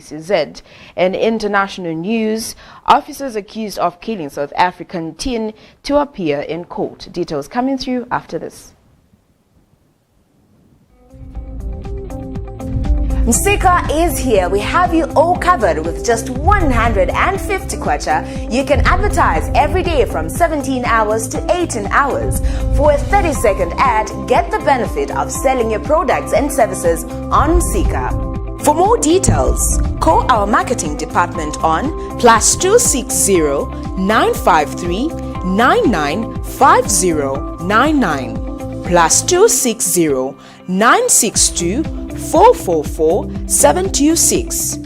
ECZ. In international news, officers accused of killing South African teen to appear in court. Details coming through after this. Msika is here. We have you all covered with just 150 kwacha. You can advertise every day from 17 hours to 18 hours. For a 30-second ad, get the benefit of selling your products and services on Msika. For more details, call our marketing department on +260 953 995099 +260 962 444 726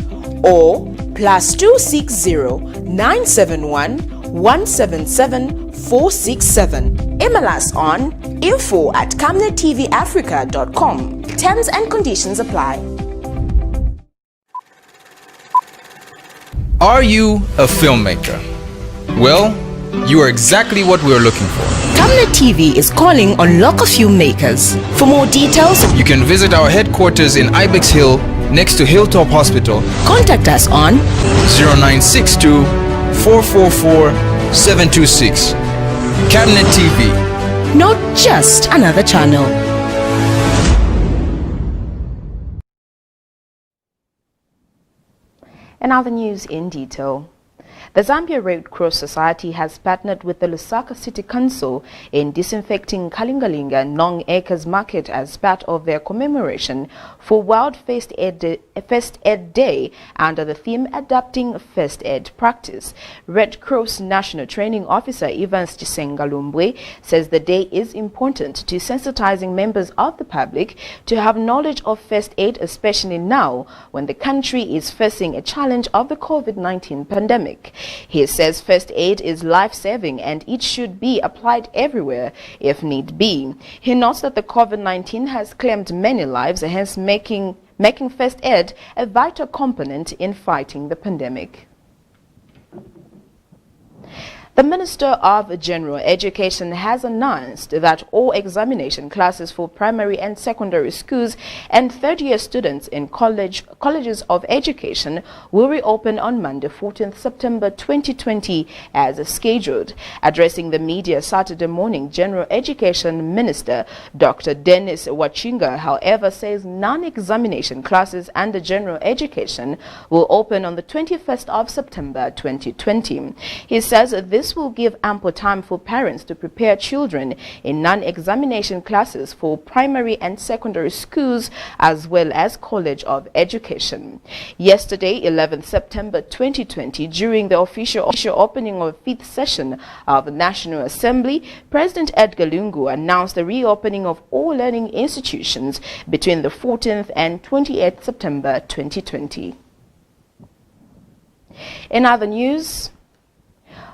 or +260 971 177 467. Email us on info@camnettvafrica.com. Terms and conditions apply. Are you a filmmaker? Well, you are exactly what we are looking for. Camnet TV is calling on local filmmakers. For more details, You can visit our headquarters in Ibex Hill, next to Hilltop Hospital. contact us on 0962 444 726. Camnet TV. not just another channel. And now the news in detail. The Zambia Red Cross Society has partnered with the Lusaka City Council in disinfecting Kalingalinga and Long Acres Market as part of their commemoration for World First Aid Day under the theme Adapting First Aid Practice. Red Cross National Training Officer Evans Chisengalumbwe says the day is important to sensitizing members of the public to have knowledge of first aid, especially now when the country is facing a challenge of the COVID-19 pandemic. He says first aid is life-saving and it should be applied everywhere if need be. He notes that the COVID-19 has claimed many lives, hence making first aid a vital component in fighting the pandemic. The Minister of General Education has announced that all examination classes for primary and secondary schools and third-year students in colleges of education will reopen on Monday, 14th September 2020 as scheduled. Addressing the media Saturday morning, General Education Minister Dr. Dennis Wachinga, however, says non-examination classes under general education will open on the 21st of September 2020. He says this will give ample time for parents to prepare children in non-examination classes for primary and secondary schools as well as college of education. Yesterday, 11th September 2020, during the official opening of the 5th session of the National Assembly, President Edgar Lungu announced the reopening of all learning institutions between the 14th and 28th September 2020. In other news,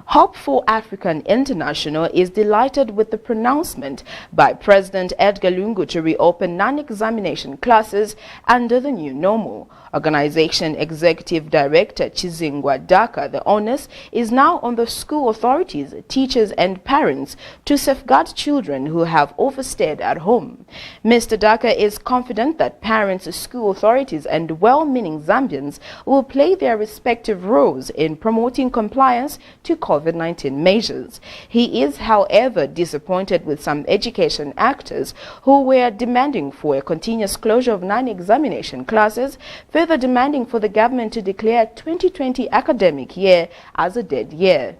Hope for African International is delighted with the pronouncement by President Edgar Lungu to reopen non-examination classes under the new normal. Organization Executive Director Chizingwa Daka, the onus is now on the school authorities, teachers and parents to safeguard children who have overstayed at home. Mr. Daka is confident that parents, school authorities and well-meaning Zambians will play their respective roles in promoting compliance to COVID-19 measures. He is, however, disappointed with some education actors who were demanding for a continuous closure of non-examination classes, further demanding for the government to declare 2020 academic year as a dead year.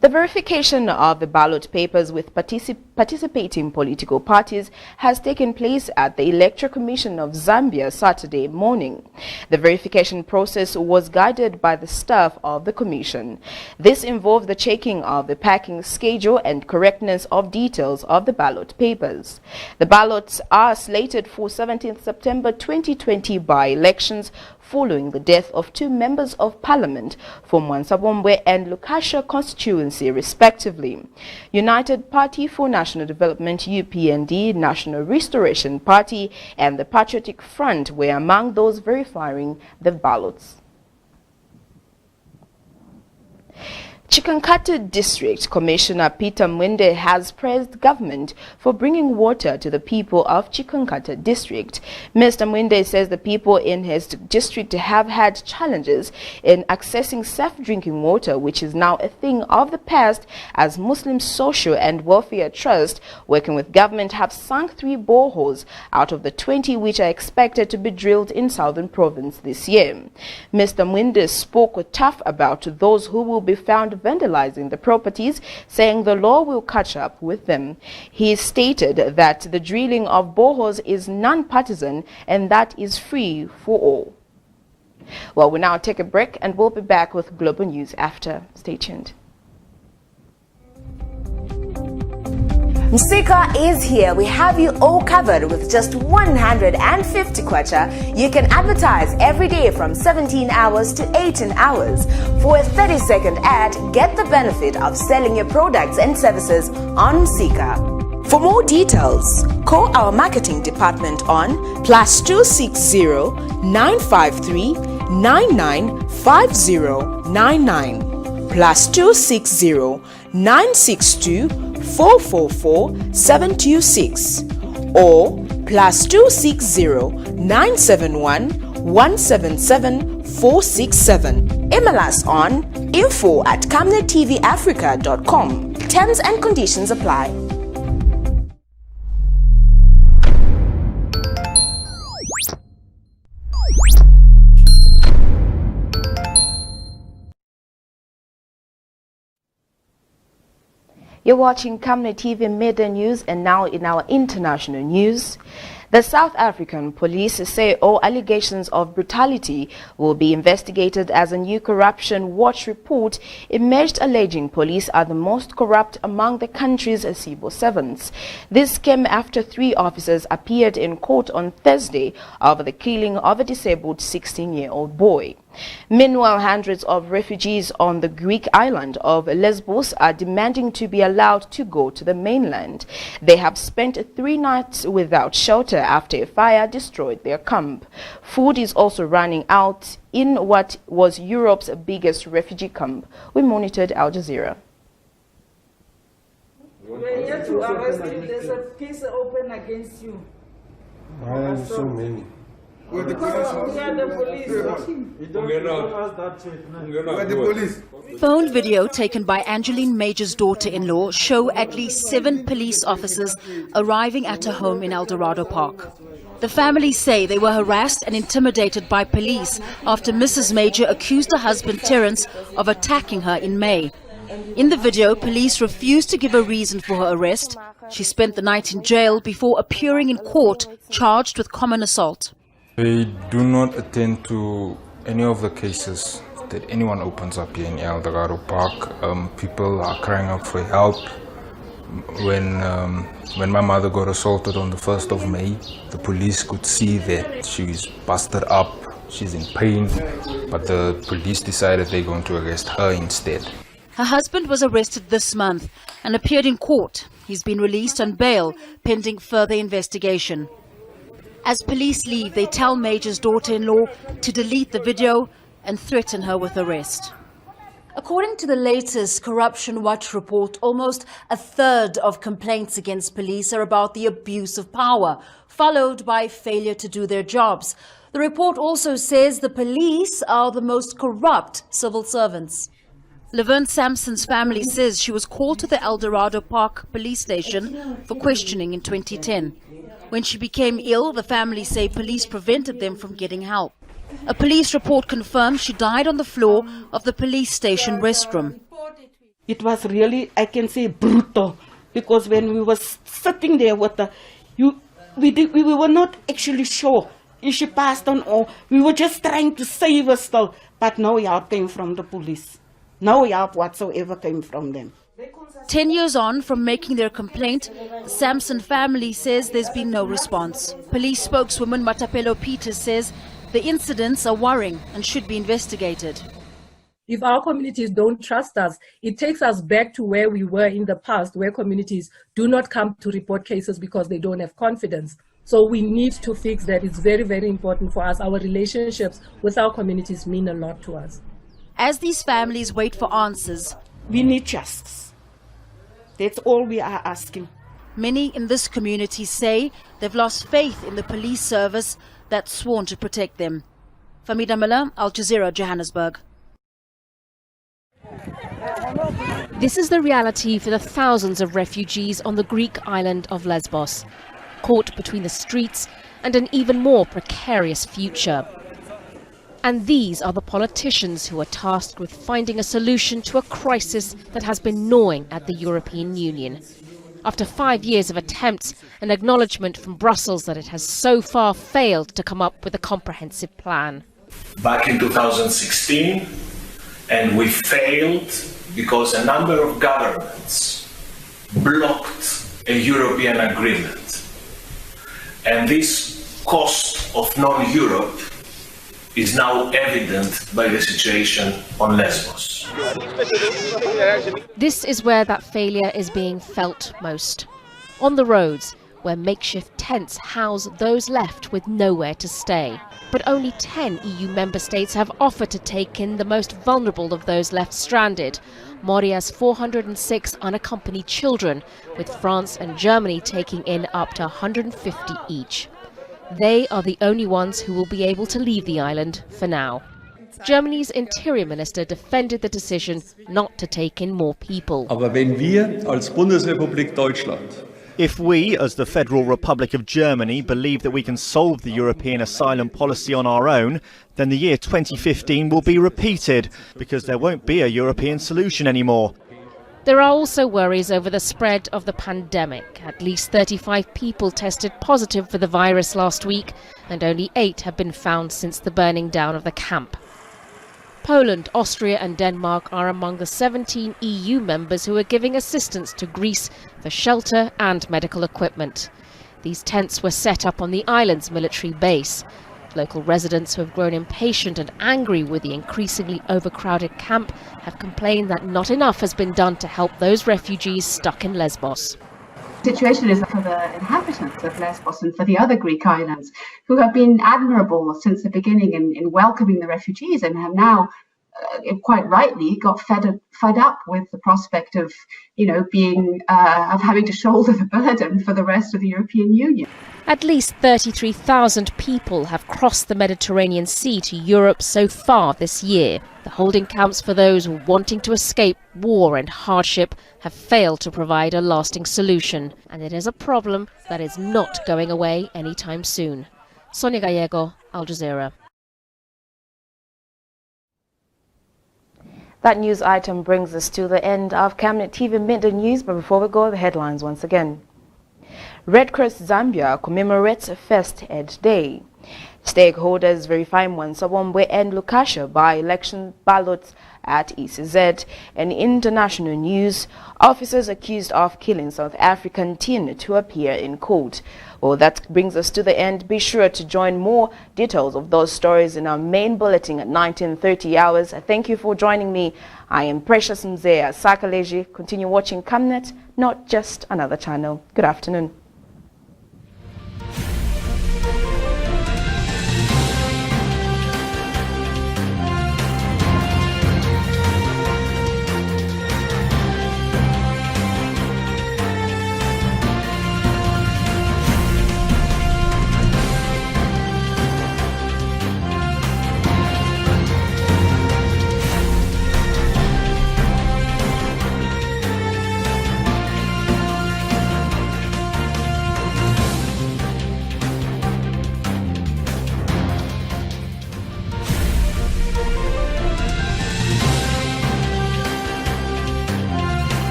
The verification of the ballot papers with participating political parties has taken place at the Electoral Commission of Zambia Saturday morning. The verification process was guided by the staff of the commission. This involved the checking of the packing schedule and correctness of details of the ballot papers. The ballots are slated for 17th September 2020 by-elections following the death of two members of parliament from Mwansabombwe and Lukasha constituency respectively. United Party for National Development UPND, National Restoration Party and the Patriotic Front were among those verifying the ballots. Chikankata District Commissioner Peter Mwinde has praised government for bringing water to the people of Chikankata District. Mr. Mwinde says the people in his district have had challenges in accessing safe drinking water, which is now a thing of the past, as Muslim Social and Welfare Trust, working with government, have sunk 3 boreholes out of the 20 which are expected to be drilled in Southern Province this year. Mr. Mwinde spoke tough about those who will be found vandalizing the properties, saying the law will catch up with them. He stated that the drilling of boreholes is non-partisan and that is free for all. Well, we'll now take a break and we'll be back with Global News after. Stay tuned. Msika is here. We have you all covered with just 150 kwacha. You can advertise every day from 17 hours to 18 hours. For a 30-second ad, get the benefit of selling your products and services on Msika. For more details, call our marketing department on +260 953 995099 +260 962 444-726 or +260 971 177 467. Email us on info@camnettvafrica.com. Terms and conditions apply. You're watching Camnet TV Media News, and now in our international news. The South African police say all allegations of brutality will be investigated as a new Corruption Watch report emerged alleging police are the most corrupt among the country's civil servants. This came after 3 officers appeared in court on Thursday over the killing of a disabled 16-year-old boy. Meanwhile, hundreds of refugees on the Greek island of Lesbos are demanding to be allowed to go to the mainland. They have spent 3 nights without shelter after a fire destroyed their camp. Food is also running out in what was Europe's biggest refugee camp. We monitored Al Jazeera. We're here to arrest you. There's a case open against you. Why are so many? We are the police. Phone video taken by Angeline Major's daughter-in-law show at least 7 police officers arriving at her home in El Dorado Park. The family say they were harassed and intimidated by police after Mrs. Major accused her husband Terence of attacking her in May. In the video, police refused to give a reason for her arrest. She spent the night in jail before appearing in court charged with common assault. They do not attend to any of the cases that anyone opens up here in El Dorado Park. People are crying out for help. When my mother got assaulted on the 1st of May, the police could see that she's busted up, she's in pain, but the police decided they're going to arrest her instead. Her husband was arrested this month and appeared in court. He's been released on bail pending further investigation. As police leave, they tell Major's daughter-in-law to delete the video and threaten her with arrest. According to the latest Corruption Watch report, almost a third of complaints against police are about the abuse of power, followed by failure to do their jobs. The report also says the police are the most corrupt civil servants. Laverne Sampson's family says she was called to the El Dorado Park police station for questioning in 2010. When she became ill, the family say police prevented them from getting help. A police report confirms she died on the floor of the police station restroom. It was really, I can say, brutal, because when we were sitting there with her, we were not actually sure if she passed on or we were just trying to save her still, but no help came from the police. No help whatsoever came from them. 10 years on from making their complaint, the Sampson family says there's been no response. Police spokeswoman Matapelo Peters says the incidents are worrying and should be investigated. If our communities don't trust us, it takes us back to where we were in the past, where communities do not come to report cases because they don't have confidence. So we need to fix that. It's very, very important for us. Our relationships with our communities mean a lot to us. As these families wait for answers, We need justice. That's all we are asking. Many in this community say they've lost faith in the police service that's sworn to protect them. Famida Miller, Al Jazeera, Johannesburg. This is the reality for the thousands of refugees on the Greek island of Lesbos, caught between the streets and an even more precarious future. And these are the politicians who are tasked with finding a solution to a crisis that has been gnawing at the European Union. After 5 years of attempts, an acknowledgement from Brussels that it has so far failed to come up with a comprehensive plan. Back in 2016, and we failed because a number of governments blocked a European agreement. And this cost of non-Europe is now evident by the situation on Lesbos. This is where that failure is being felt most. On the roads, where makeshift tents house those left with nowhere to stay. But only 10 EU member states have offered to take in the most vulnerable of those left stranded, Moria's 406 unaccompanied children, with France and Germany taking in up to 150 each. They are the only ones who will be able to leave the island for now. Germany's interior minister defended the decision not to take in more people. Aber wenn wir als Bundesrepublik Deutschland If we, as the Federal Republic of Germany, believe that we can solve the European asylum policy on our own, then the year 2015 will be repeated, because there won't be a European solution anymore. There are also worries over the spread of the pandemic. At least 35 people tested positive for the virus last week, and only 8 have been found since the burning down of the camp. Poland, Austria and Denmark are among the 17 EU members who are giving assistance to Greece for shelter and medical equipment. These tents were set up on the island's military base. Local residents who have grown impatient and angry with the increasingly overcrowded camp have complained that not enough has been done to help those refugees stuck in Lesbos. The situation is for the inhabitants of Lesbos and for the other Greek islands, who have been admirable since the beginning in welcoming the refugees and have now, quite rightly, got fed up with the prospect of, of having to shoulder the burden for the rest of the European Union. At least 33,000 people have crossed the Mediterranean Sea to Europe so far this year. The holding camps for those wanting to escape war and hardship have failed to provide a lasting solution, and it is a problem that is not going away anytime soon. Sonia Gallego, Al Jazeera. That news item brings us to the end of Camnet TV Midday News, but before we go, the headlines once again. Red Cross Zambia commemorates First Aid Day. Stakeholders verify Mwansabombe and Lukasha by-election ballots at ECZ. And international news, officers accused of killing South African teen to appear in court. Well, that brings us to the end. Be sure to join more details of those stories in our main bulletin at 19:30 hours. Thank you for joining me. I am Precious Mzea Sakaleji. Continue watching Camnet, not just another channel. Good afternoon.